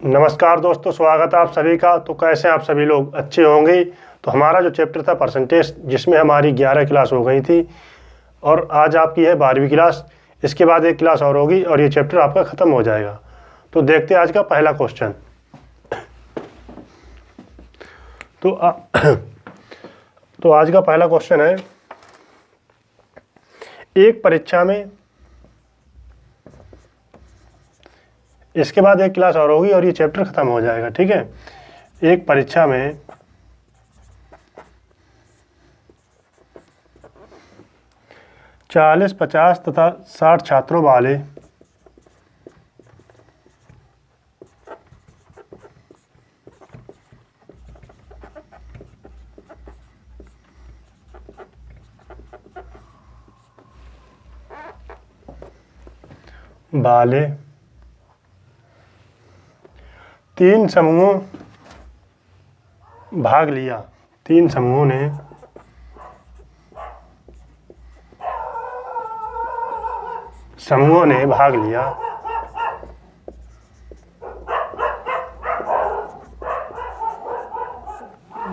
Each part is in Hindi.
नमस्कार दोस्तों, स्वागत है आप सभी का। तो कैसे हैं आप सभी लोग? अच्छे होंगे। तो हमारा जो चैप्टर था परसेंटेज, जिसमें हमारी 11 क्लास हो गई थी और आज आपकी है 12वीं क्लास। इसके बाद एक क्लास और होगी और ये चैप्टर आपका ख़त्म हो जाएगा। तो देखते हैं आज का पहला क्वेश्चन। तो आज का पहला क्वेश्चन है, एक परीक्षा में, इसके बाद एक क्लास और होगी और ये चैप्टर ख़त्म हो जाएगा। ठीक है। एक परीक्षा में 40, 50 तथा 60 छात्रों वाले तीन समूहों भाग लिया। तीन समूहों ने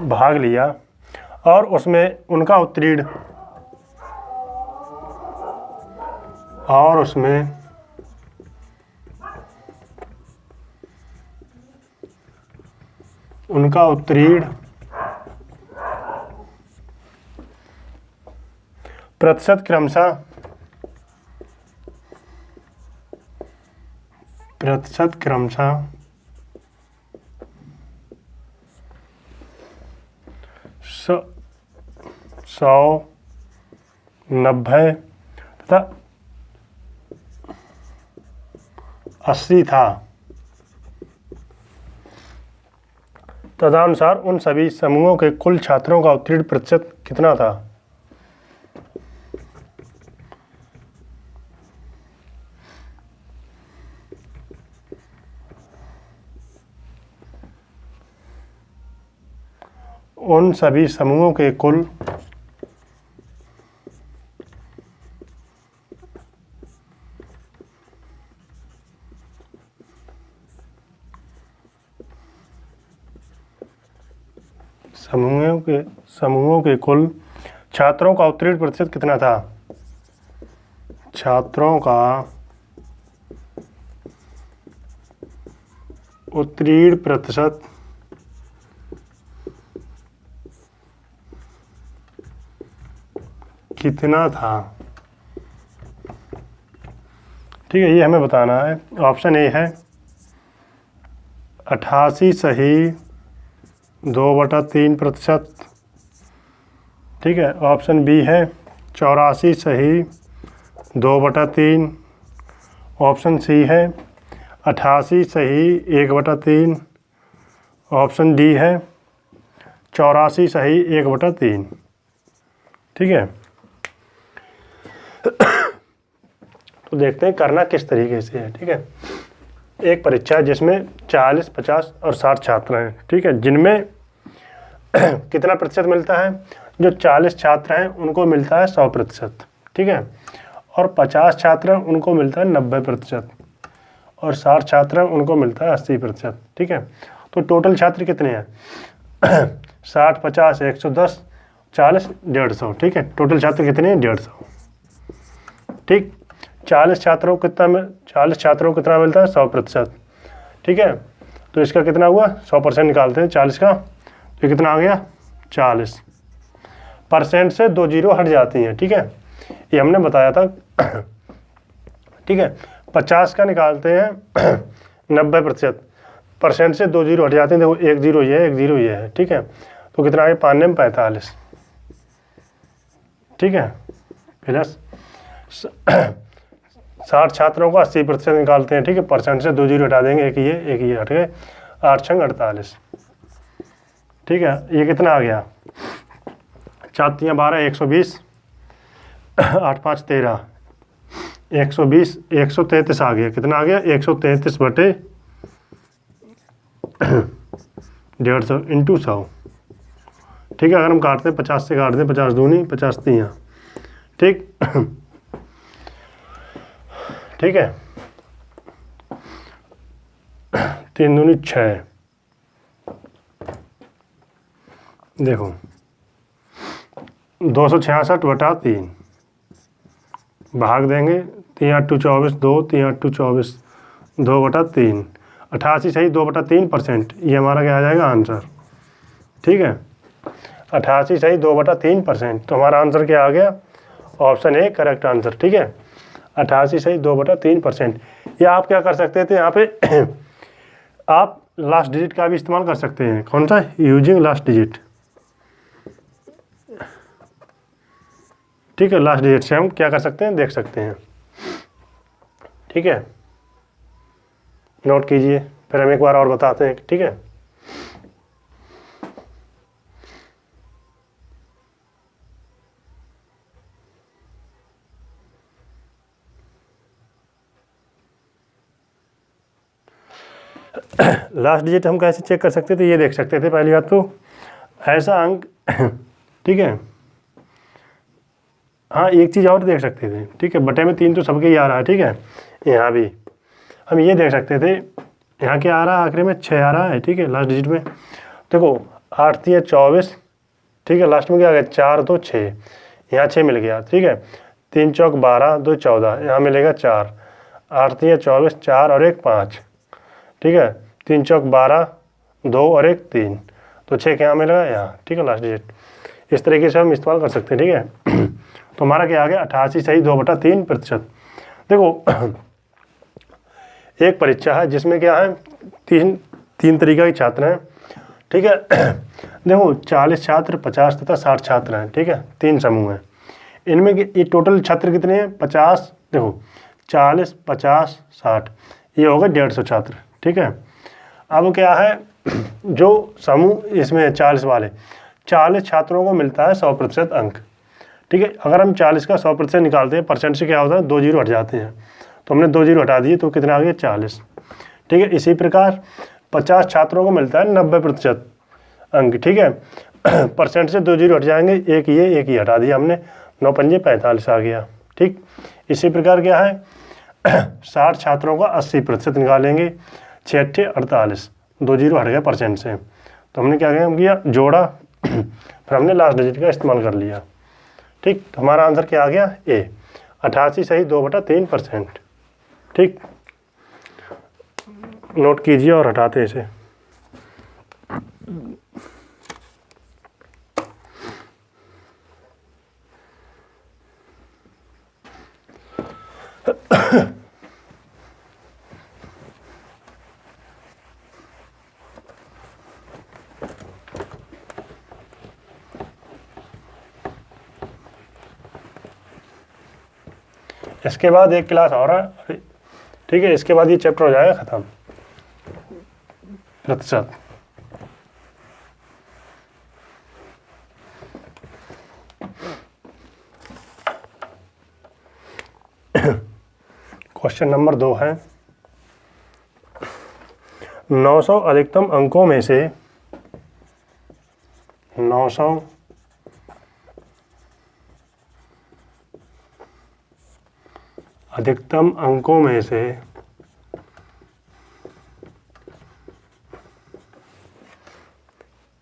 भाग लिया और उसमें उनका उत्तीर्ण प्रतिशत क्रमशः 100, 90 तथा 80 था। तदनुसार उन सभी समूहों के कुल छात्रों का उत्तीर्ण प्रतिशत कितना था? उन सभी समूहों के कुल समूहों के कुल छात्रों का उत्तीर्ण प्रतिशत कितना था? छात्रों का उत्तीर्ण प्रतिशत कितना था? ठीक है, ये हमें बताना है। ऑप्शन ए है 88 सही 2/3%। ठीक है। ऑप्शन बी है 84 सही 2/3। ऑप्शन सी है 88 सही 1/3। ऑप्शन डी है 84 सही 1/3। ठीक है। तो देखते हैं करना किस तरीके से है। ठीक है। एक परीक्षा है जिसमें 40, 50 और 60 छात्र हैं। ठीक है। जिनमें कितना प्रतिशत मिलता है? जो 40 छात्र हैं उनको मिलता है 100%। ठीक है। और 50 छात्र हैं उनको मिलता है 90%। और 60 छात्र हैं उनको मिलता है 80%। ठीक है। तो टोटल छात्र कितने हैं? 60, 50, 110, 40, 150। ठीक है। टोटल छात्र कितने हैं? 150। ठीक। 40 छात्रों को कितना मिलता है? 100%। ठीक है। तो इसका कितना हुआ? 100% निकालते हैं 40 का, तो कितना आ गया? 40% से 2 जीरो हट जाती हैं। ठीक है। ये हमने बताया था। ठीक है। 50 का निकालते हैं 90%। परसेंट से 2 जीरो हट जाते हैं। देखो, 1 जीरो ये है, 1 जीरो ये है। ठीक है। तो कितना आ गया? 5 में 45। ठीक है। प्लस 60 छात्रों को 80% निकालते हैं। ठीक है। परसेंट से 2 जीरो हटा देंगे, एक ये हट गए, 8 छंग 48। ठीक है। ये कितना आ गया? 4 तियां 12, 120, 8 5 13, 120, 133 आ गया। कितना आ गया? 133/150 इंटू 100। ठीक है। अगर हम काटते हैं 50 से काटते हैं, 50 दूनी 50 तियां। ठीक। ठीक है। 3 दूनी 6, देखो 266/3 भाग देंगे, 3 8 24 2, 3 8 24 2/3, 88 सही 2/3%, ये हमारा क्या आ जाएगा आंसर। ठीक है, 88 सही 2/3%, तो हमारा आंसर क्या आ गया, ऑप्शन ए करेक्ट आंसर। ठीक है, 88 सही 2/3%। या आप क्या कर सकते थे यहाँ पे आप लास्ट डिजिट का भी इस्तेमाल कर सकते हैं। कौन सा, यूजिंग लास्ट डिजिट। ठीक है, लास्ट डिजिट से हम क्या कर सकते हैं, देख सकते हैं। ठीक है, नोट कीजिए, फिर हम एक बार और बताते हैं। ठीक है, लास्ट डिजिट हम कैसे चेक कर सकते थे, ये देख सकते थे। पहली बात तो ऐसा अंक ठीक है, हाँ एक चीज़ और देख सकते थे। ठीक है, बटे में 3 तो सबके ही आ रहा है। ठीक है, यहाँ भी हम ये देख सकते थे, यहाँ क्या आ रहा है, आखिरी में 6 आ रहा है। ठीक है, लास्ट डिजिट में देखो 8 3 24, ठीक है, लास्ट में क्या आ गया 4 2 6, यहाँ 6 मिल गया। ठीक है, 3 चौक 12 2 14, यहाँ मिलेगा 4, 8 3 24, 4 और 1 5। ठीक है, 3 चौक 12 2 और 1 3, तो 6 के यहाँ मिलेगा यहाँ। ठीक है, लास्ट डिजिट इस तरीके से हम इस्तेमाल कर सकते हैं। ठीक है, तो हमारा क्या आ गया, 88 सही 2/3%। देखो एक परीक्षा है जिसमें क्या है, तीन तरीका के छात्र हैं। ठीक है, देखो 40 छात्र, 50 तथा 60 छात्र हैं। ठीक है, 3 समूह हैं। इनमें ये टोटल छात्र कितने हैं, 50, देखो 40 50 60, ये होगा 150 छात्र। ठीक है, अब क्या है, जो समूह इसमें 40 वाले 40 छात्रों को मिलता है 100% अंक। ठीक है, अगर हम 40 का 100% निकालते हैं, परसेंट से क्या होता है, 2 जीरो हट जाते हैं, तो हमने 2 जीरो हटा दिए, तो कितना आ गया 40। ठीक है, इसी प्रकार 50 छात्रों को मिलता है 90% अंक। ठीक है, परसेंट से 2 जीरो हट जाएंगे, एक ये हटा दिया हमने, 9 पंजे 45 आ गया। ठीक, इसी प्रकार क्या है 60 छात्रों का 80% निकालेंगे, 6 8 48, 2 जीरो हट गया परसेंट से, तो हमने क्या किया जोड़ा, फिर हमने लास्ट डिजिट का इस्तेमाल कर लिया। ठीक, तो हमारा आंसर क्या आ गया, ए 88 सही 2/3%। ठीक, नोट कीजिए और हटाते इसे। इसके बाद एक क्लास और है। ठीक है, इसके बाद ये चैप्टर हो जाएगा ख़त्म, प्रतिशत। क्वेश्चन नंबर 2 है, 900 अधिकतम अंकों में से 900 अधिकतम अंकों में से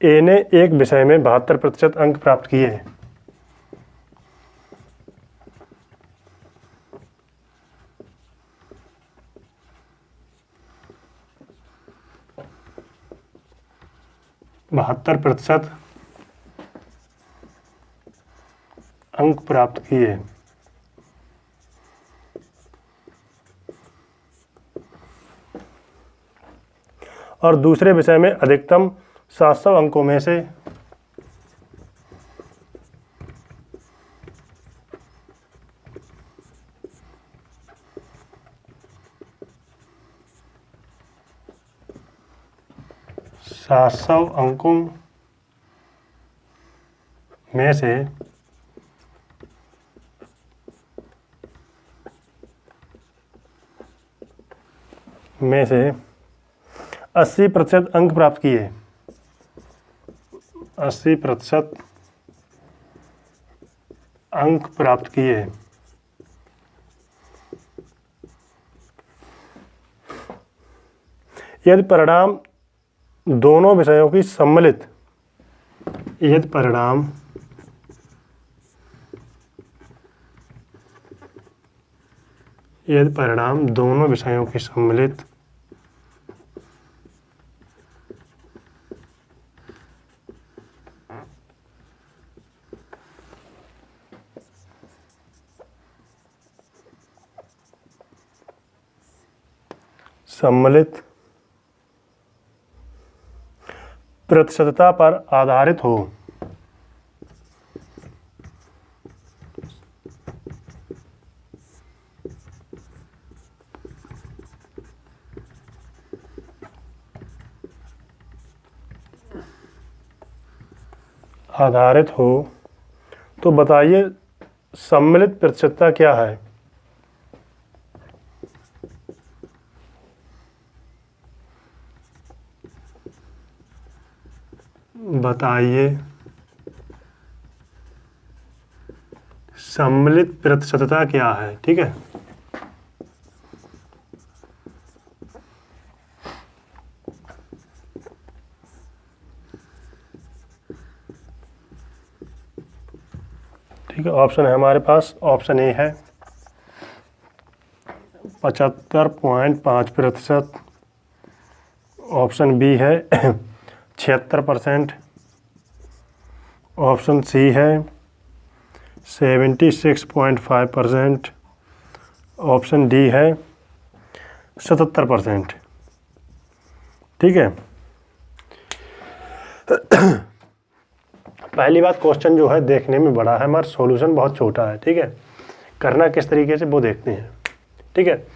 ए ने एक विषय में 72% अंक प्राप्त किए। 72% अंक प्राप्त किए। और दूसरे विषय में अधिकतम 700 अंकों में से 700 अंकों में से 80% अंक प्राप्त किए। 80% अंक प्राप्त किए। यदि परिणाम दोनों विषयों की सम्मिलित, यदि परिणाम दोनों विषयों की सम्मिलित प्रतिशतता पर आधारित हो, तो बताइए सम्मिलित प्रतिशतता क्या है? बताइए सम्मिलित प्रतिशतता क्या है? ठीक है, ठीक है। ऑप्शन है हमारे पास, ऑप्शन ए है 75.5%, ऑप्शन बी है 76%, ऑप्शन सी है 76.5%, ऑप्शन डी है 77%। ठीक है, पहली बात, क्वेश्चन जो है देखने में बड़ा है मगर सॉल्यूशन बहुत छोटा है। ठीक है, करना किस तरीके से वो देखते हैं। ठीक है,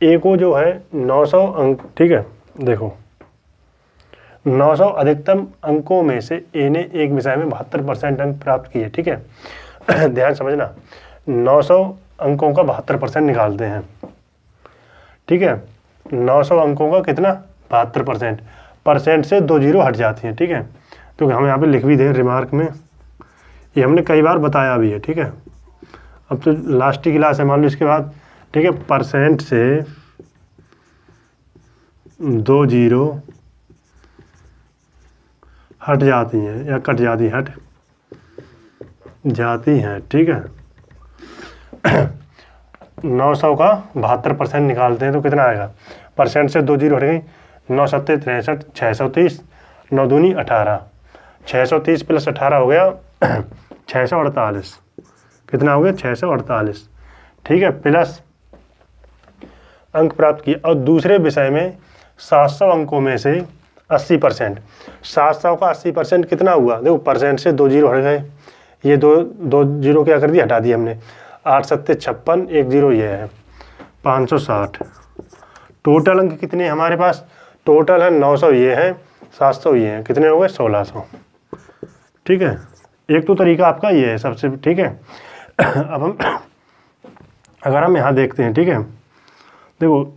ए को जो है 900 अंक, ठीक है, देखो 900 अधिकतम अंकों में से ए ने एक विषय में 72% अंक प्राप्त किए। ठीक है, ध्यान समझना, 900 अंकों का 72% निकालते हैं। ठीक है, 900 अंकों का कितना, 72%, परसेंट से 2 जीरो हट जाती हैं। ठीक है, तो हम यहाँ पे लिख भी दें रिमार्क में, ये हमने कई बार बताया भी है। ठीक है, अब तो लास्ट की क्लास है, मान लो इसके बाद। ठीक है, परसेंट से 2 जीरो हट जाती हैं या कट जाती, हट जाती हैं। ठीक है, 900 का 72% निकालते हैं तो कितना आएगा, परसेंट से 2 जीरो हट गई, 9 सत्ते 63, 630, 9 दूनी 18, 630 प्लस 18 हो गया 648, कितना हो गया 648। ठीक है, प्लस अंक प्राप्त किए, और दूसरे विषय में 700 अंकों में से 80%, 700 का 80% कितना हुआ, देखो परसेंट से 2 जीरो हट गए, ये दो जीरो क्या कर दिया, हटा दिया हमने, 8 सत्ते 56, 1 जीरो ये है 560। टोटल अंक कितने हमारे पास, टोटल है 900 ये है, 700 ये है, कितने हो गए 1600। ठीक है, एक तो तरीका आपका ये है सबसे। ठीक है, अब हम अगर हम यहाँ देखते हैं, ठीक है, देखो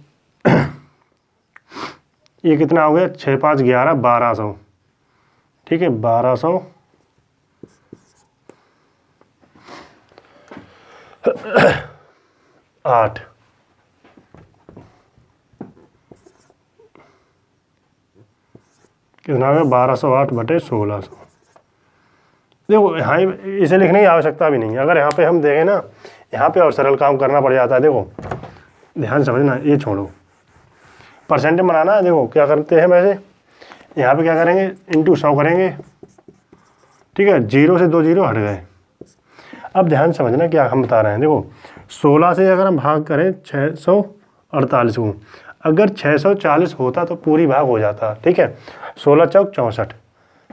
ये कितना हो गया, 6 5 11 1200। ठीक है, 1200 8, कितना हो गया 1208 बटे 1600। देखो यहाँ इसे लिखने की आवश्यकता भी नहीं है, अगर यहाँ पे हम देखें ना, यहाँ पे और सरल काम करना पड़ जाता है। देखो ध्यान समझना, ये छोड़ो, परसेंटेज बनाना है। देखो क्या करते हैं वैसे, यहाँ पे क्या करेंगे, इंटू 100 करेंगे। ठीक है, 0 से 2 जीरो हट गए। अब ध्यान समझना क्या हम बता रहे हैं, देखो 16 से अगर हम भाग करें 648 को, अगर 640 होता तो पूरी भाग हो जाता। ठीक है, 16 चौक 64,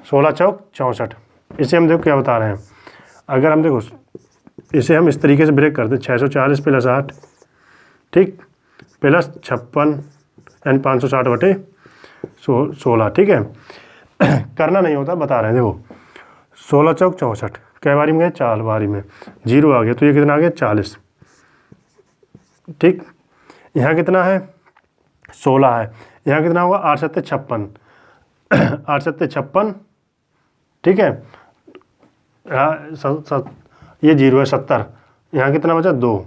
16 चौक 64। इसे हम देखो क्या बता रहे हैं, अगर हम देखो इसे हम इस तरीके से ब्रेक करते, 640 प्लस 8, ठीक, प्लस 56 यानी 560 बटे 16। ठीक है, करना नहीं होता, बता रहे हैं। देखो 16 चौक 64, कै बारी में गए, 4 बारी में, जीरो आ गया, तो ये कितना आ गया 40। ठीक, यहाँ कितना है 16 है, यहाँ कितना होगा 8 सत्ते 56, 8 सत्ते 56। ठीक है, ये जीरो है 70, यहाँ कितना बचा 2,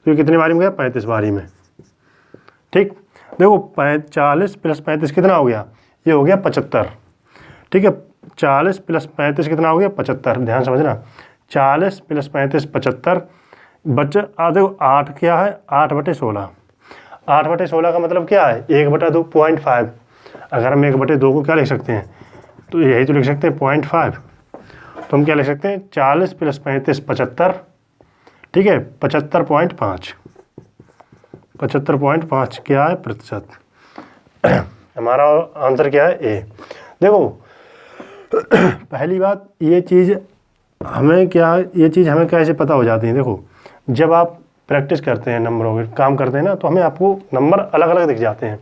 तो ये कितनी बारी में गया 35 बारी में। ठीक, देखो 40 प्लस 35 कितना हो गया, ये हो गया 75, ठीक है। 40 प्लस 35 कितना हो गया 75, ध्यान समझना, 40 प्लस 35 75, बच्चे देखो 8 क्या है, 8/16, 8/16 का मतलब क्या है 1/2 0.5, अगर हम 1/2 को क्या लिख सकते हैं, तो यही तो लिख सकते हैं 0.5, तो हम क्या लिख सकते हैं 40 प्लस 35 75, ठीक है, 75.5, 75.5 क्या है प्रतिशत। हमारा आंसर क्या है ए। देखो पहली बात ये चीज़ हमें कैसे पता हो जाती है, देखो जब आप प्रैक्टिस करते हैं नंबरों के काम करते हैं ना, तो हमें आपको नंबर अलग अलग दिख जाते हैं।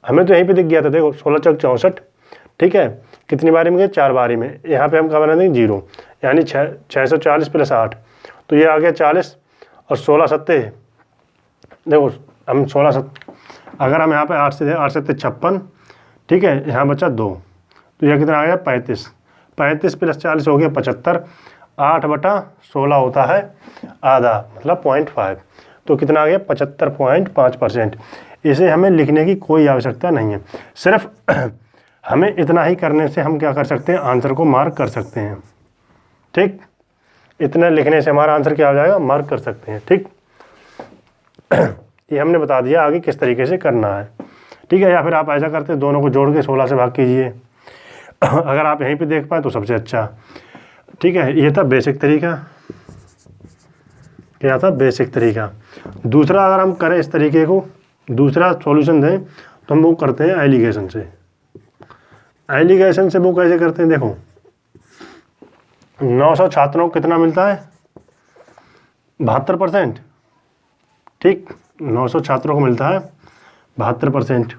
हमें तो यहीं पे दिख गया था, देखो 16 चौक 64, ठीक है, कितनी बारी में गए 4 बारी में, यहाँ पे हम क्या बना देंगे 0, यानी 640 प्लस 8, तो ये आ गया 40 और 16 सत्ते, देखो हम 16 अगर हम यहाँ पे 8 से 8 सत्ते 56, ठीक है, यहाँ बचा 2, तो यह कितना आ गया 35, 35 प्लस 40 हो गया 75, 8/16 होता है आधा, मतलब 0.5, तो कितना आ गया 75.5%। इसे हमें लिखने की कोई आवश्यकता नहीं है, सिर्फ हमें इतना ही करने से हम क्या कर सकते हैं, आंसर को मार्क कर सकते हैं, ठीक। इतना लिखने से हमारा आंसर क्या हो जाएगा, मार्क कर सकते हैं, ठीक। ये हमने बता दिया आगे किस तरीके से करना है, ठीक है। या फिर आप ऐसा करते हैं दोनों को जोड़ के 16 से भाग कीजिए, अगर आप यहीं पे देख पाए तो सबसे अच्छा, ठीक है। ये था बेसिक तरीका, क्या था बेसिक तरीका। दूसरा अगर हम करें इस तरीके को, दूसरा सॉल्यूशन दें, तो हम वो करते हैं एलिगेशन से। एलिगेशन से वो कैसे करते हैं, देखो 900 छात्रों को कितना मिलता है 72%, ठीक, 900 छात्रों को मिलता है 72%,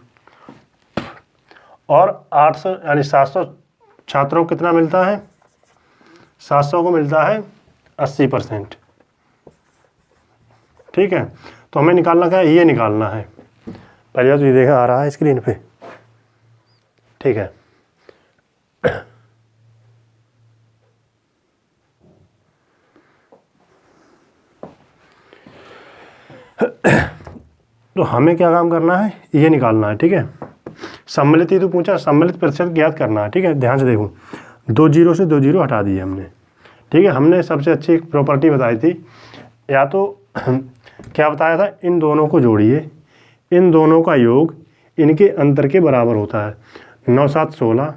और 800 यानी 700 छात्रों को कितना मिलता है, 700 को मिलता है 80%, ठीक है। तो हमें निकालना क्या है, ये निकालना है, पहले तो ये देखा आ रहा है स्क्रीन पे, ठीक है। तो हमें क्या काम करना है, ये निकालना है, ठीक है। सम्मिलित ही तो पूछा, सम्मिलित प्रतिशत ज्ञात करना है, ठीक है। ध्यान से देखो, 2 जीरो से 2 जीरो हटा दिए हमने, ठीक है। हमने सबसे अच्छी एक प्रॉपर्टी बताई थी, या तो क्या बताया था, इन दोनों को जोड़िए, इन दोनों का योग इनके अंतर के बराबर होता है, 9 7 16,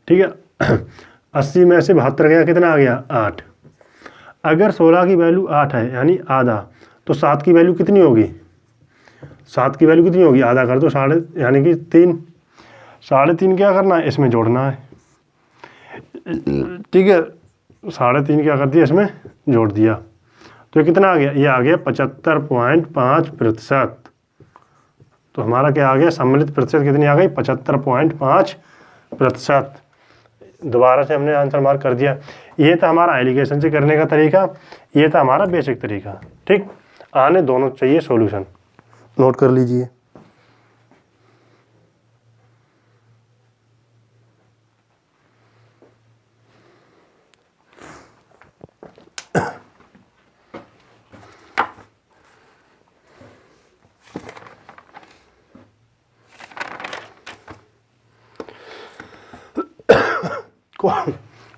ठीक है। 80 में से 72 गया, कितना आ गया 8, अगर 16 की वैल्यू 8 है यानी आधा, तो 7 की वैल्यू कितनी होगी, 7 की वैल्यू कितनी होगी, आधा कर दो, साढ़े यानी कि 3, 3.5 क्या करना है, इसमें जोड़ना है, ठीक है। 3.5 क्या कर दिया, इसमें जोड़ दिया, तो ये कितना आ गया, ये आ गया 75.5%। तो हमारा क्या आ गया, सम्मिलित प्रतिशत कितनी आ गई 75.5%। दोबारा से हमने आंसर मार्क कर दिया। ये था हमारा एलिगेशन से करने का तरीका, ये था हमारा बेसिक तरीका, ठीक। आने दोनों चाहिए सॉल्यूशन, नोट कर लीजिए।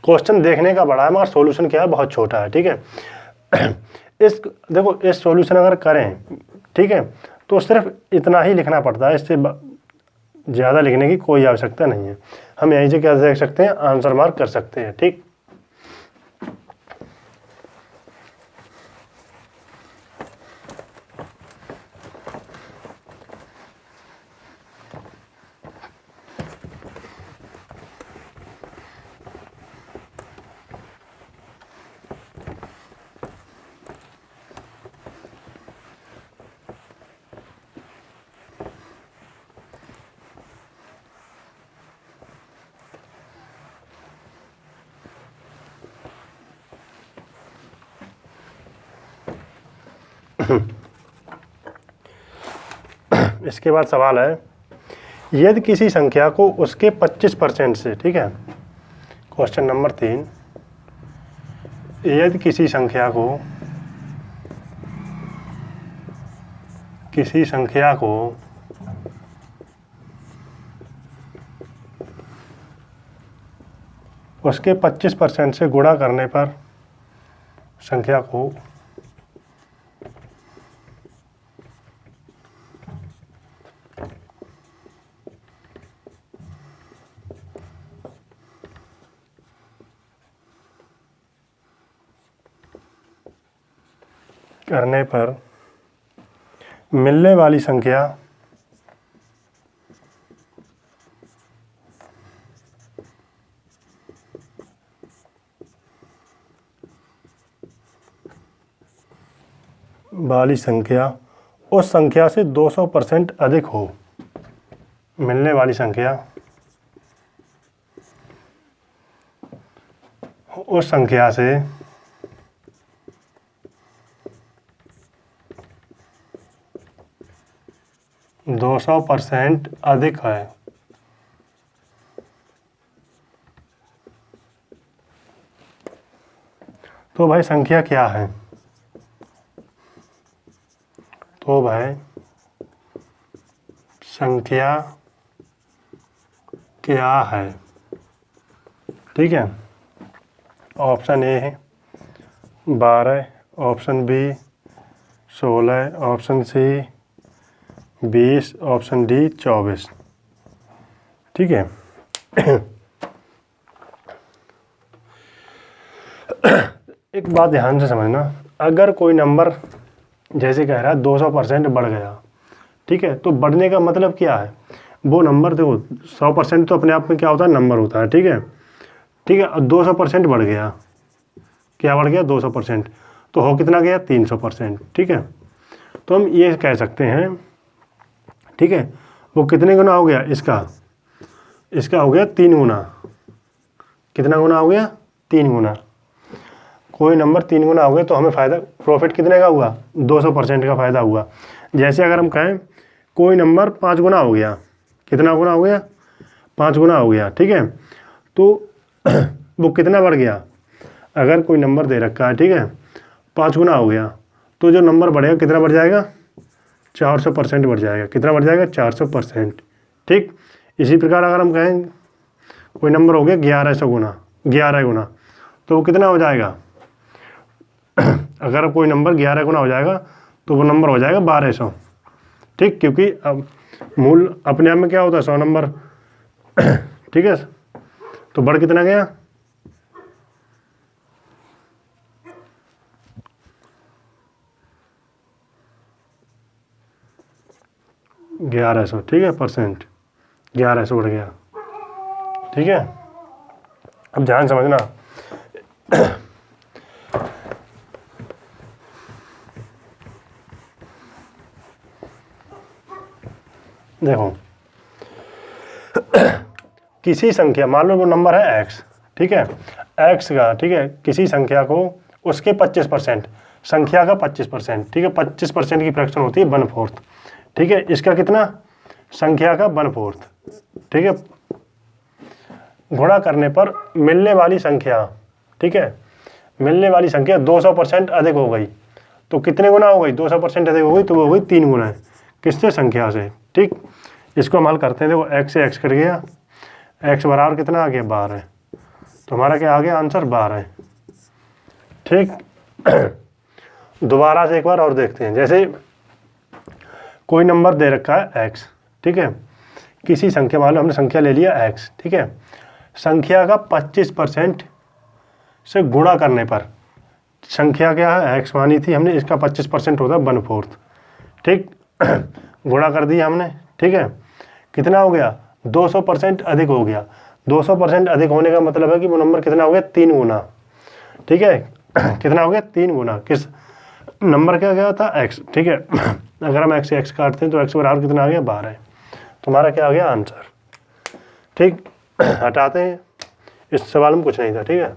क्वेश्चन देखने का बड़ा है मगर सॉल्यूशन क्या है, बहुत छोटा है, ठीक है। इस देखो इस सॉल्यूशन अगर करें, ठीक है, तो सिर्फ इतना ही लिखना पड़ता है, इससे ज़्यादा लिखने की कोई आवश्यकता नहीं है। हम यहीं से क्या देख सकते हैं, आंसर मार्क कर सकते हैं, ठीक। इसके बाद सवाल है, यदि किसी संख्या को उसके 25% से, ठीक है, क्वेश्चन नंबर 3, यदि किसी संख्या को किसी संख्या को उसके 25% से गुणा करने पर संख्या को करने पर मिलने वाली संख्या उस संख्या से 200% अधिक हो। मिलने वाली संख्या उस संख्या से 200% अधिक है। तो भाई संख्या क्या है? तो भाई संख्या क्या है? ठीक है, ऑप्शन ए है 12, option B 16, option C 20, option D 24। ठीक है। एक बात ध्यान से समझना, अगर कोई नंबर जैसे कह रहा है 200% बढ़ गया, ठीक है, तो बढ़ने का मतलब क्या है? वो नंबर देखो 100% तो अपने आप में क्या होता है, नंबर होता है। ठीक है, ठीक है, 200% बढ़ गया, क्या बढ़ गया? 200%। तो हो कितना गया? 300%। ठीक है, तो हम ये कह सकते हैं, ठीक है, वो कितने गुना हो गया? इसका हो गया 3 गुना। कितना गुना हो गया? 3 गुना। कोई नंबर 3 गुना हो गया तो हमें फ़ायदा, प्रॉफिट कितने का हुआ? 200% का फ़ायदा हुआ। जैसे अगर हम कहें कोई नंबर 5 गुना हो गया, कितना गुना हो गया? 5 गुना हो गया। ठीक है, तो वो कितना बढ़ गया? अगर कोई नंबर दे रखा है, ठीक है, 5 गुना हो गया, तो जो नंबर बढ़ेगा कितना बढ़ जाएगा? 400% बढ़ जाएगा। कितना बढ़ जाएगा? 400%। ठीक, इसी प्रकार अगर हम कहें कोई नंबर हो गया 11 गुना, तो वो कितना हो जाएगा? अगर कोई नंबर 11 गुना हो जाएगा तो वो नंबर हो जाएगा 1200। ठीक, क्योंकि अब मूल अपने आप में क्या होता है? 100 नंबर। ठीक है, तो बढ़ कितना गया? 1100। ठीक है, परसेंट 1100 बढ़ गया। ठीक है, अब ध्यान समझना। देखो, किसी संख्या, मान लो वो नंबर है x, ठीक है, x का, ठीक है, किसी संख्या को उसके 25%, संख्या का 25%, ठीक है, 25% की फ्रैक्शन होती है 1/4। ठीक है, इसका कितना? संख्या का 1/4। ठीक है, गुणा करने पर मिलने वाली संख्या, ठीक है, मिलने वाली संख्या 200% अधिक हो गई। तो कितने गुना हो गई? 200% अधिक हो गई, तो वो हो गई 3 गुना। किससे? संख्या से। ठीक, इसको हम हल करते हैं। देखो x से x कट गया, x बराबर कितना आ गया? 12। तो हमारा क्या आ गया? आंसर 12। ठीक, दोबारा से एक बार और देखते हैं। जैसे कोई नंबर दे रखा है x, ठीक है, किसी संख्या, मान लो हमने संख्या ले लिया x, ठीक है, संख्या का 25% से गुणा करने पर, संख्या क्या है? x मानी थी हमने, इसका 25% होता है 1/4। ठीक, गुणा कर दिया हमने। ठीक है, कितना हो गया? 200% अधिक हो गया। 200% अधिक होने का मतलब है कि वो नंबर कितना हो गया? 3 गुना। ठीक है, कितना हो गया? 3 गुना। किस नंबर क्या गया था? x। ठीक है, अगर हम x से x काटते हैं तो x बराबर कितना आ गया? 12। तुम्हारा क्या आ गया? आंसर। ठीक, हटाते हैं, इस सवाल में कुछ नहीं था। ठीक है,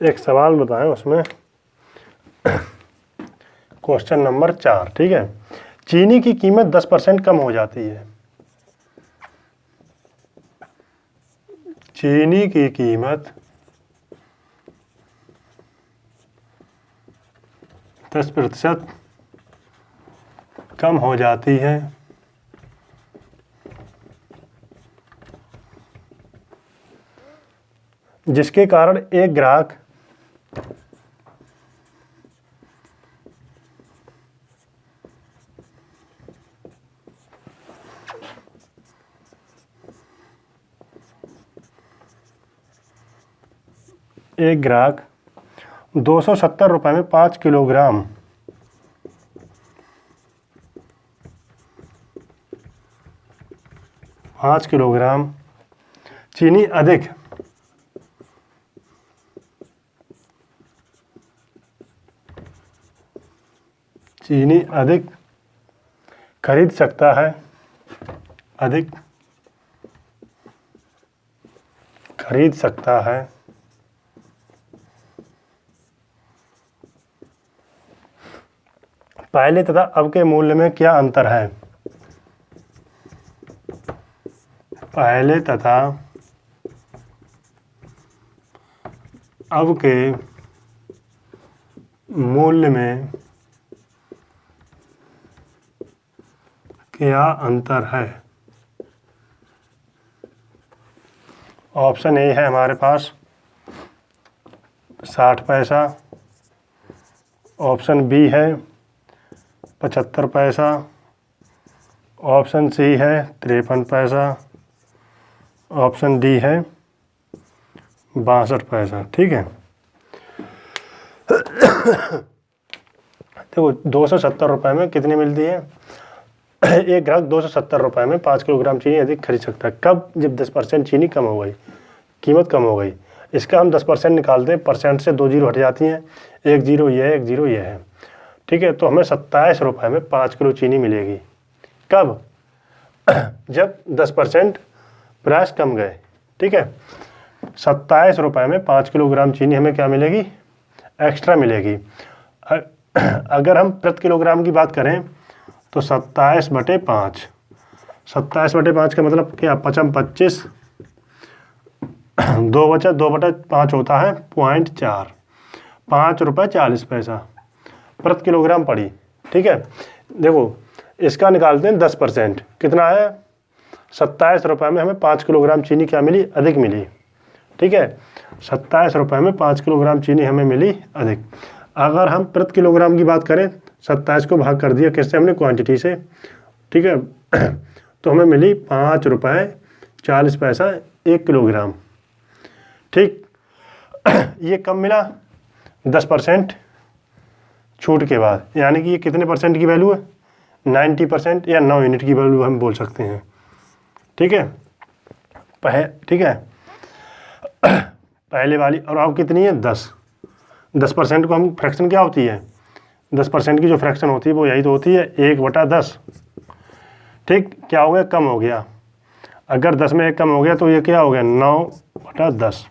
एक सवाल बताएं उसमें क्वेश्चन नंबर 4, ठीक है। चीनी की कीमत 10% कम हो जाती है। चीनी की कीमत 10% कम हो जाती है, जिसके कारण एक ग्राहक एक ग्राहक 270 रुपये में 5 किलोग्राम चीनी अधिक खरीद सकता है, पहले तथा अब के मूल्य में क्या अंतर है? पहले तथा अब के मूल्य में क्या अंतर है? ऑप्शन ए है हमारे पास 60 पैसा, ऑप्शन बी है 75 पैसा, ऑप्शन सी है 53 पैसा, ऑप्शन डी है 62 पैसा। ठीक है, देखो 270 रुपये में कितनी मिलती है? एक ग्राहक 270 रुपये में 5 किलोग्राम चीनी अधिक खरीद सकता है। कब? जब 10% चीनी कम हो गई, कीमत कम हो गई। इसका हम 10% निकालते हैं, परसेंट से 2 जीरो हट जाती हैं, 1 जीरो ये है, 1 जीरो ये है। ठीक है, तो हमें 27 रुपये में 5 किलो चीनी मिलेगी। कब? जब 10% प्राइस कम गए। ठीक है, 27 रुपये में 5 किलोग्राम चीनी हमें क्या मिलेगी? एक्स्ट्रा मिलेगी। अगर हम प्रति किलोग्राम की बात करें तो 27/5, 27/5 का मतलब क्या? 25, 2 बचा, 2/5 होता है 0.4, 5 रुपये 40 पैसा प्रति किलोग्राम पड़ी। ठीक है, देखो इसका निकालते हैं 10%, कितना है? 27 रुपये में हमें 5 किलोग्राम चीनी क्या मिली? अधिक मिली। ठीक है, 27 रुपये में 5 किलोग्राम चीनी हमें मिली अधिक। अगर हम प्रति किलोग्राम की बात करें, 27 को भाग कर दिया किससे? हमने क्वांटिटी से। ठीक है, तो हमें मिली 5 रुपये 40 पैसा 1 किलोग्राम। ठीक, ये कब मिला? 10% छूट के बाद, यानी कि ये कितने परसेंट की वैल्यू है? 90% या 9 यूनिट की वैल्यू हम बोल सकते हैं। ठीक है, ठीक है, पहले वाली। और अब कितनी है? 10% को हम फ्रैक्शन क्या होती है? 10% की जो फ्रैक्शन होती है वो यही तो होती है, 1/10। ठीक, क्या हो गया? कम हो गया। अगर 10 में 1 कम हो गया तो ये क्या हो गया? 9/10।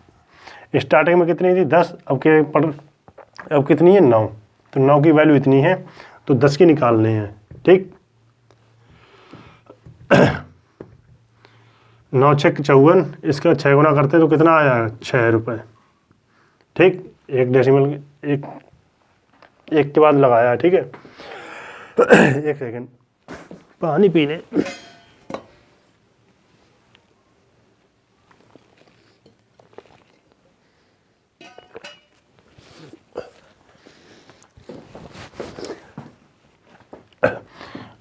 स्टार्टिंग में कितनी थी? 10, अब कितनी है? 9। तो 9 की वैल्यू इतनी है, तो 10 की निकालने हैं। ठीक, 9 6 54, इसका 6 गुना करते तो कितना आया? 6 रुपये। ठीक, एक डेसिमल एक के बाद लगाया। ठीक है, एक सेकंड पानी पी लें।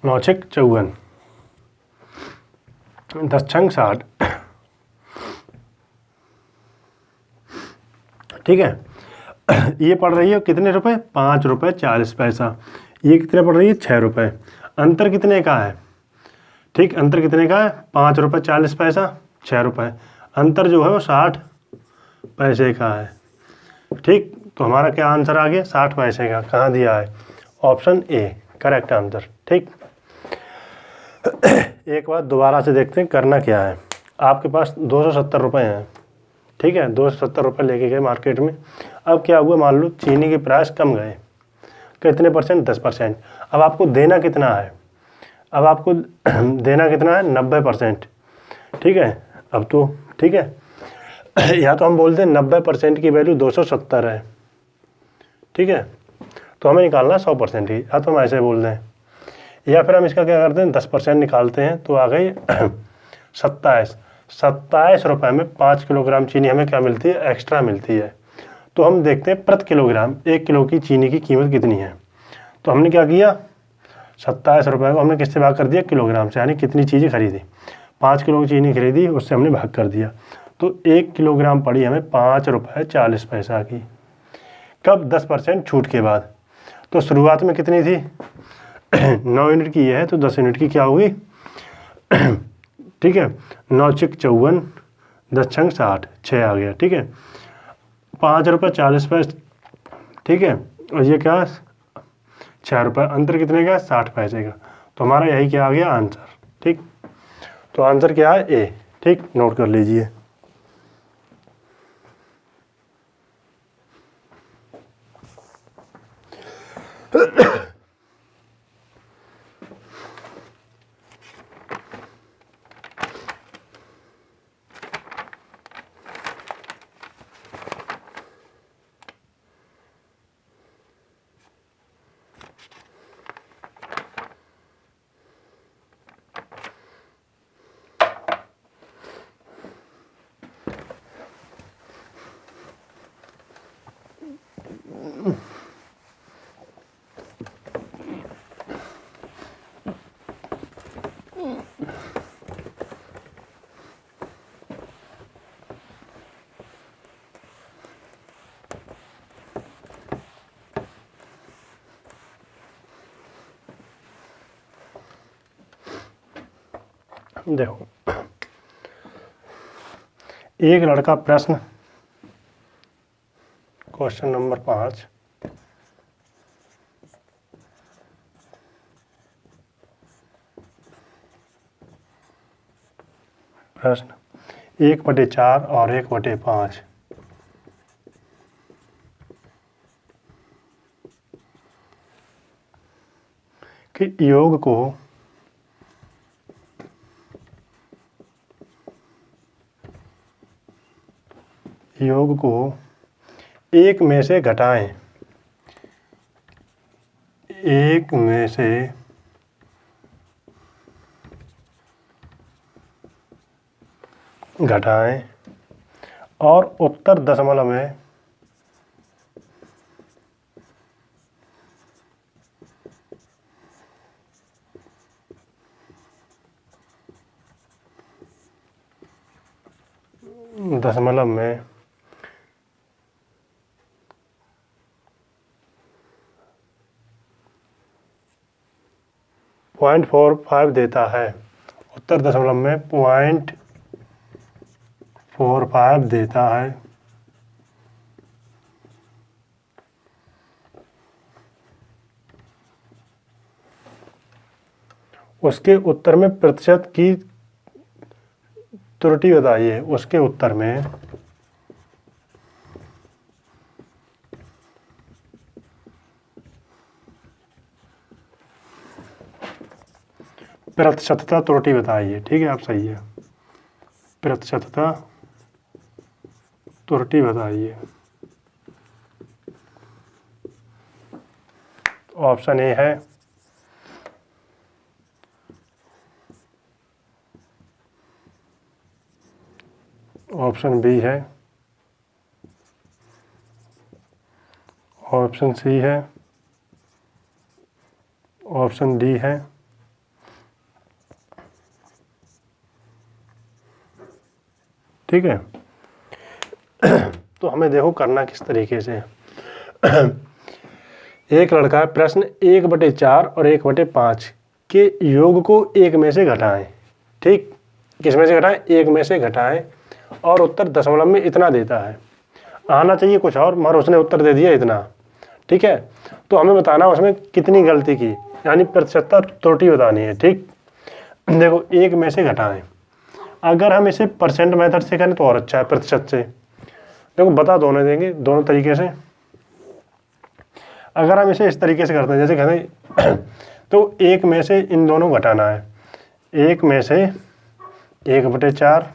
नौ 6 54, 10 छंग 60। ठीक है, ये पड़ रही है कितने रुपए? 5 रुपये 40 पैसा। ये कितने पड़ रही है? 6 रुपये। अंतर कितने का है? ठीक, अंतर कितने का है? 5 रुपये 40 पैसा, 6 रुपये। अंतर जो है वो 60 पैसे का है। ठीक, तो हमारा क्या आंसर आ गया? 60 पैसे का। कहाँ दिया है? Option A correct answer. ठीक, एक बार दोबारा से देखते हैं करना क्या है। आपके पास 270 रुपये हैं। ठीक। ठीक है, 270 रुपये लेके गए मार्केट में। अब क्या हुआ, मान लो चीनी के प्राइस कम गए, कितने परसेंट, 10%। अब आपको देना कितना है, अब आपको देना कितना है, 90%। ठीक है, अब तो ठीक है, या तो हम बोलते हैं 90% की वैल्यू 270 है, ठीक है, तो हमें निकालना 100% की, या तो हम ऐसे बोल दें, या फिर हम इसका क्या करते हैं, 10% निकालते हैं तो आ गई 27 रुपये में 5 किलोग्राम चीनी हमें क्या मिलती है, एक्स्ट्रा मिलती है। तो हम देखते हैं प्रति किलोग्राम 1 किलो की चीनी की कीमत कितनी है। तो हमने क्या किया, 27 रुपये को हमने किससे भाग कर दिया, किलोग्राम से, यानी कितनी चीज़ें खरीदी, 5 किलो की चीनी खरीदी, उससे हमने भाग कर दिया। तो 1 किलोग्राम पड़ी हमें 5 रुपये 40 पैसा की। कब, 10% छूट के बाद। तो शुरुआत में कितनी थी 9 यूनिट की है, तो 10 यूनिट की क्या हुई ठीक है, 9 × 54, 10 × 60, 6 आ गया। ठीक है, 5 रुपये 40 पैसे, ठीक है, और ये क्या, 6 रुपये, अंतर कितने का, 60 पैसे का। तो हमारा यही क्या आ गया आंसर। ठीक, तो आंसर क्या है, ए। ठीक, नोट कर लीजिए। देखो, एक लड़का प्रश्न, क्वेश्चन नंबर 5, प्रश्न 1/4 और 1/5 के योग को एक में से घटाएं, एक में से घटाएं और उत्तर दशमलव में दशमलव में 0.45 देता है, उत्तर दशमलव में 0.45 देता है, उसके उत्तर में प्रतिशत की त्रुटि बताइए। उसके उत्तर में प्रतिशतता त्रुटि बताइए। ठीक है, आप सही है, प्रतिशतता त्रुटि बताइए। ऑप्शन ए है, ऑप्शन बी है, ऑप्शन सी है, ऑप्शन डी है, ठीक है। तो हमें देखो करना किस तरीके से। एक लड़का है, प्रश्न 1/4 और 1/5 के योग को एक में से घटाएं। ठीक, किस में से घटाएं, एक में से घटाएं और उत्तर दशमलव में इतना देता है। आना चाहिए कुछ और, मगर उसने उत्तर दे दिया इतना। ठीक है, तो हमें बताना उसमें कितनी गलती की, यानी प्रतिशतता त्रुटि बतानी है। ठीक, देखो, एक में से घटाएं, अगर हम इसे परसेंट मेथड से करें तो और अच्छा है, प्रतिशत से। देखो बता दोनों देंगे दोनों तरीके से। अगर हम इसे इस तरीके से करते हैं, जैसे कहते हैं तो एक में से इन दोनों को घटाना है, एक में से 1/4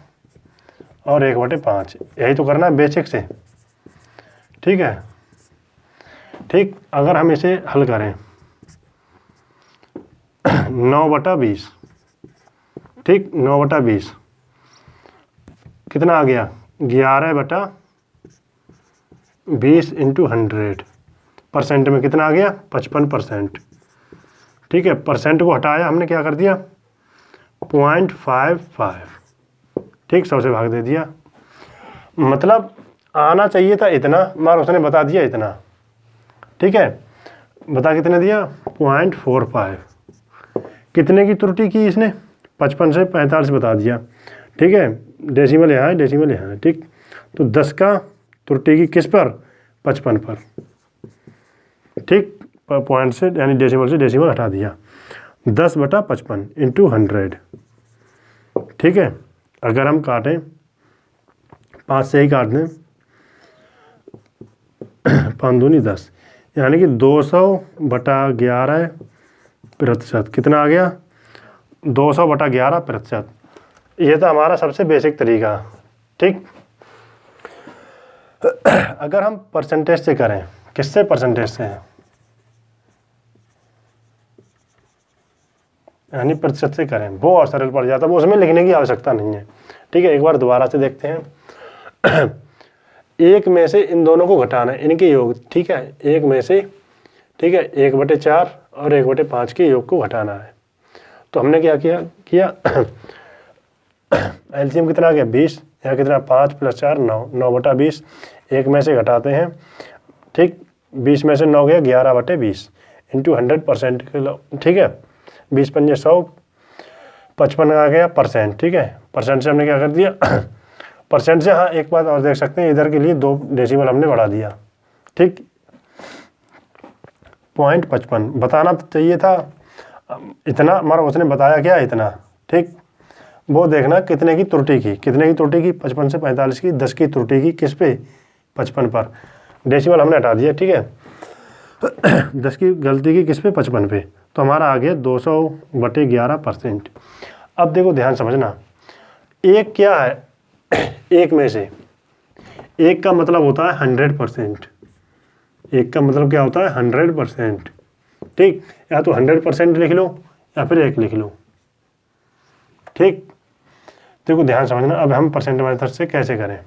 और 1/5, यही तो करना है बेसिक से, ठीक है। ठीक, अगर हम इसे हल करें 9/20, ठीक 9/20 कितना आ गया, 11/20 इंटू 100, परसेंट में कितना आ गया 55%, ठीक है। परसेंट को हटाया हमने, क्या कर दिया 0.55, ठीक 100 से भाग दे दिया। मतलब आना चाहिए था इतना, मगर उसने बता दिया इतना, ठीक है। बता कितने दिया 0.45, कितने की त्रुटि की इसने 55 से 45 बता दिया, ठीक है। डेसिमल यहाँ है, डेसिमल यहाँ है, ठीक। तो 10 का त्रुटि की किस पर 55 पर, ठीक। पॉइंट से यानी डेसिमल से डेसिमल हटा दिया, 10/55 इंटू 100, ठीक है। अगर हम काटें 5 से ही काट दें, 5 दूनी 10, यानी कि 200/11%, कितना आ गया 200/11%। ये तो हमारा सबसे बेसिक तरीका, ठीक। अगर हम परसेंटेज से करें, किससे परसेंटेज से, यानी प्रतिशत से करें, वो और सरल पड़ जाता है, वो उसमें लिखने की आवश्यकता नहीं है, ठीक है। एक बार दोबारा से देखते हैं। एक में से इन दोनों को घटाना है, इनके योग, ठीक है। एक में से, ठीक है 1/4 और 1/5 के योग को घटाना है। तो हमने क्या किया एलसीएम कितना आ गया 20, यहाँ कितना 5 + 4 9, 9/20, एक में से घटाते हैं, ठीक। 20 में से 9 गया 11/20 इंटू 100% किलो, ठीक है। 20 × 5 = 100, 55 आ गया परसेंट, ठीक है। परसेंट से हमने क्या कर दिया परसेंट से, हाँ एक बात और देख सकते हैं, इधर के लिए 2 डेसिमल हमने बढ़ा दिया, ठीक। 0.55 बताना तो चाहिए था इतना, मगर उसने बताया क्या इतना, ठीक। वो देखना कितने की त्रुटि की, कितने की त्रुटि की 55 से 45 की, 10 की त्रुटि की किस पे 55 पर, डेसिमल हमने हटा दिया, ठीक है। 10 की गलती की किस पे 55 पे, तो हमारा आ गया 200/11%। अब देखो ध्यान समझना, एक क्या है एक में से, एक का मतलब होता है 100%, एक का मतलब क्या होता है 100%, ठीक। या तो 100% लिख लो या फिर 1 लिख लो, ठीक। देखो ध्यान समझना, अब हम परसेंट मेथड से कैसे करें,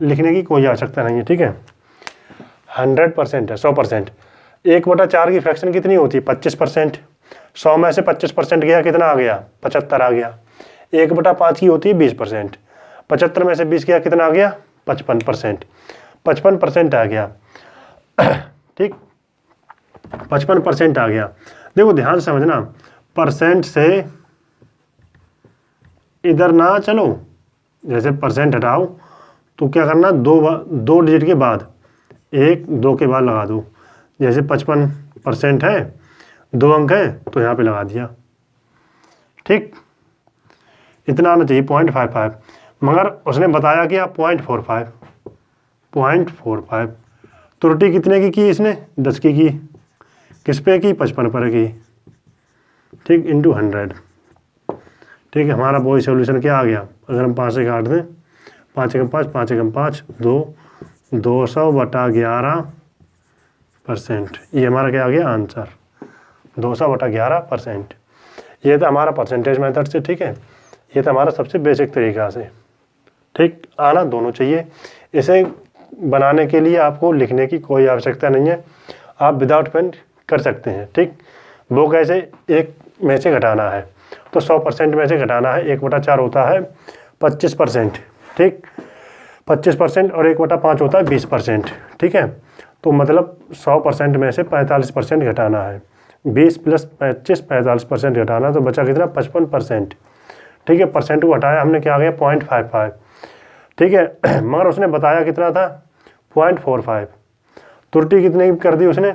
लिखने की कोई आवश्यकता नहीं है, ठीक है। 100% है 100%, 1/4 की फ्रैक्शन कितनी होती है 25%, 100 में से 25% गया कितना आ गया 75 आ गया। 1/5 की होती है 20%, 75 में से 20 गया कितना आ गया 55%, 55% आ गया, ठीक 55% आ गया। देखो ध्यान समझना, परसेंट से इधर ना चलो, जैसे परसेंट हटाओ तो क्या करना, दो डिजिट के बाद 1 2 के बाद लगा दो, जैसे 55% है 2 अंक है तो यहाँ पे लगा दिया, ठीक। इतना आना चाहिए 0.55, मगर उसने बताया कि आप 0.45 त्रुटि कितने की इसने 10 की किस पे की 55 पर की, ठीक इंटू 100, ठीक है। हमारा वही सोल्यूशन क्या आ गया, अगर हम 5 से काट दें, 5 × 5 5 × 5 2, 200/11%, ये हमारा क्या आ गया आंसर 200/11%। ये था हमारा परसेंटेज मेथड से, ठीक है। ये था हमारा सबसे बेसिक तरीका से, ठीक। आना दोनों चाहिए, इसे बनाने के लिए आपको लिखने की कोई आवश्यकता नहीं है, आप विदाउट पेन कर सकते हैं, ठीक। वो कैसे, एक में से घटाना है तो 100% में से घटाना है, 1/4 होता है 25%, ठीक 25%, और 1/5 होता है 20%, ठीक है। तो मतलब 100% में से 45% घटाना है, 20 + 25 45% घटाना, तो बचा कितना 55%, ठीक है। परसेंट को हटाया हमने, क्या आ गया 0.55, ठीक है। मगर उसने बताया कितना था 0.45, त्रुटि कितने की कर दी उसने,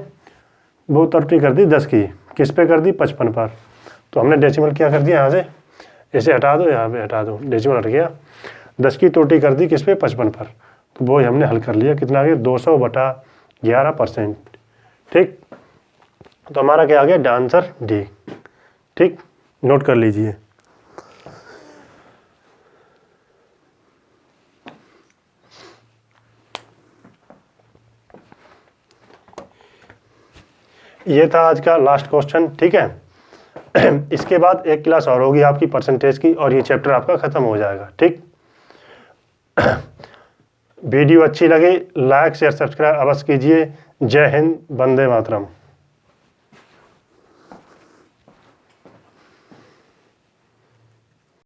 वो त्रुटि कर दी 10 की, किस पे कर दी 55 पर, तो हमने डेसिमल क्या कर दिया यहाँ से, इसे हटा दो यहाँ पे हटा दो, डेसिमल हट गया, 10 की त्रुटि कर दी किस पे 55 पर, तो वो ही हमने हल कर लिया। कितना आ गया 200/11%। ठीक, तो हमारा क्या आ गया आंसर डी। ठीक, नोट कर लीजिए। ये था आज का लास्ट क्वेश्चन। ठीक है, इसके बाद एक क्लास और होगी आपकी परसेंटेज की, और ये चैप्टर आपका खत्म हो जाएगा। ठीक, वीडियो अच्छी लगे लाइक शेयर सब्सक्राइब अवश्य कीजिए। जय हिंद, वंदे मातरम।